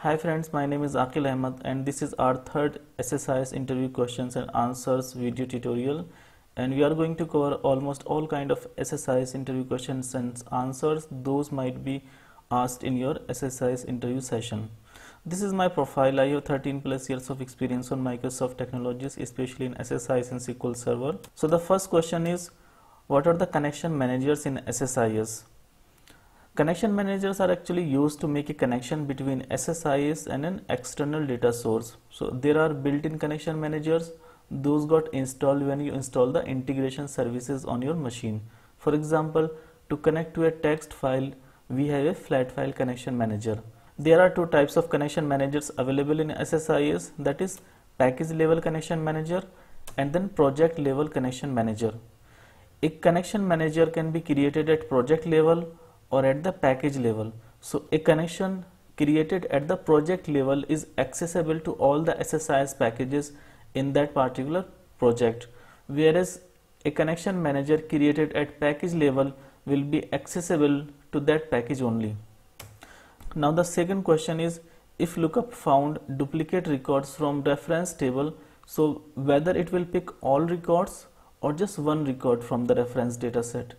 Hi friends, my name is Aqil Ahmed and this is our third SSIS interview questions and answers video tutorial, and we are going to cover almost all kind of SSIS interview questions and answers those might be asked in your SSIS interview session. This is my profile. I have 13 plus years of experience on Microsoft technologies, especially in SSIS and SQL Server. So the first question is, what are the connection managers in SSIS? Connection managers are actually used to make a connection between SSIS and an external data source. So there are built-in connection managers. Those got installed when you install the integration services on your machine. For example, to connect to a text file, we have a flat file connection manager. There are two types of connection managers available in SSIS, that is package level connection manager and then project level connection manager. A connection manager can be created at project level or at the package level. So a connection created at the project level is accessible to all the SSIS packages in that particular project, whereas a connection manager created at package level will be accessible to that package only. Now the second question is, if lookup found duplicate records from reference table, so whether it will pick all records or just one record from the reference data set.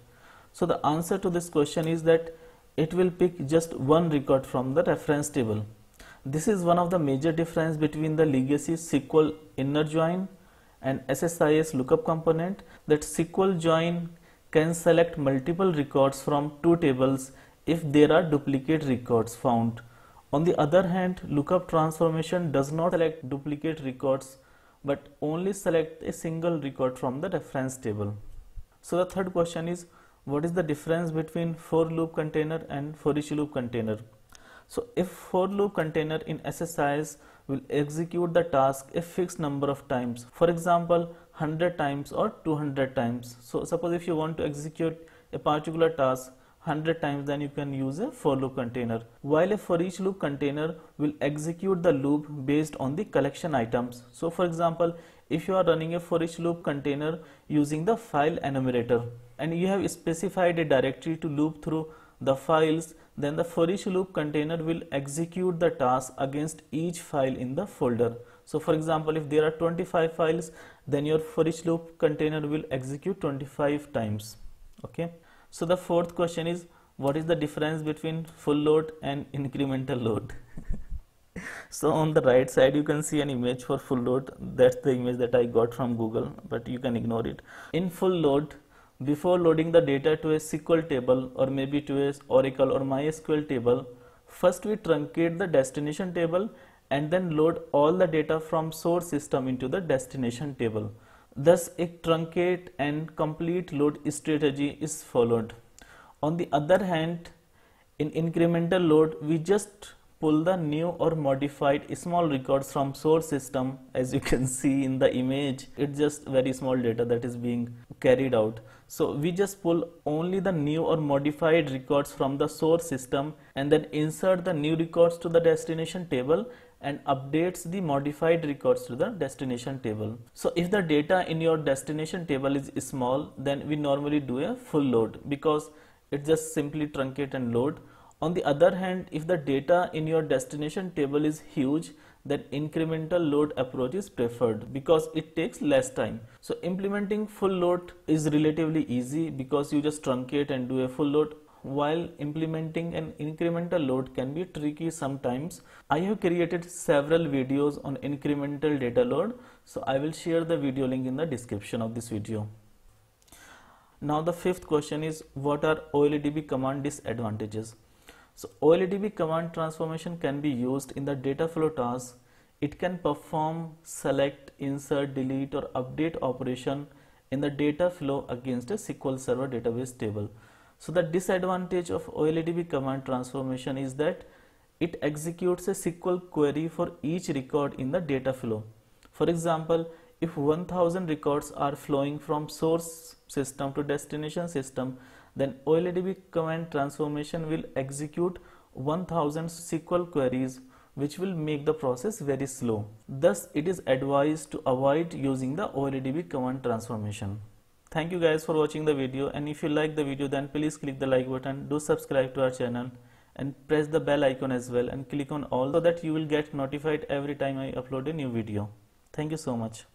So the answer to this question is that it will pick just one record from the reference table. This is one of the major difference between the legacy SQL inner join and SSIS lookup component, that SQL join can select multiple records from two tables if there are duplicate records found. On the other hand, lookup transformation does not select duplicate records but only select a single record from the reference table. So the third question is, what is the difference between for loop container and for each loop container? So if for loop container in SSIS will execute the task a fixed number of times, for example 100 times or 200 times. So suppose if you want to execute a particular task 100 times, then you can use a for loop container, while a for each loop container will execute the loop based on the collection items. So for example, if you are running a for each loop container using the file enumerator and you have specified a directory to loop through the files, then the for each loop container will execute the task against each file in the folder. So for example, if there are 25 files, then your for each loop container will execute 25 times. Okay. So the fourth question is, what is the difference between full load and incremental load? So on the right side you can see an image for full load. That's the image that I got from Google, but you can ignore it. In full load, before loading the data to a SQL table or maybe to a Oracle or MySQL table, first we truncate the destination table and then load all the data from source system into the destination table. Thus a truncate and complete load strategy is followed. On the other hand, in incremental load, we just pull the new or modified small records from source system. As you can see in the image, it's just very small data that is being carried out. So we just pull only the new or modified records from the source system and then insert the new records to the destination table and updates the modified records to the destination table. So if the data in your destination table is small, then we normally do a full load because it just simply truncate and load. On the other hand, if the data in your destination table is huge, then incremental load approach is preferred because it takes less time. So implementing full load is relatively easy because you just truncate and do a full load, while implementing an incremental load can be tricky sometimes. I have created several videos on incremental data load, so I will share the video link in the description of this video. Now the fifth question is, what are OLEDB command disadvantages? So OLEDB command transformation can be used in the data flow task. It can perform select, insert, delete or update operation in the data flow against a SQL Server database table. So the disadvantage of OLEDB command transformation is that it executes a SQL query for each record in the data flow. For example, if 1000 records are flowing from source system to destination system, then OLEDB command transformation will execute 1000 SQL queries, which will make the process very slow. Thus, it is advised to avoid using the OLEDB command transformation. Thank you guys for watching the video, and if you like the video, then please click the like button, do subscribe to our channel and press the bell icon as well and click on all so that you will get notified every time I upload a new video. Thank you so much.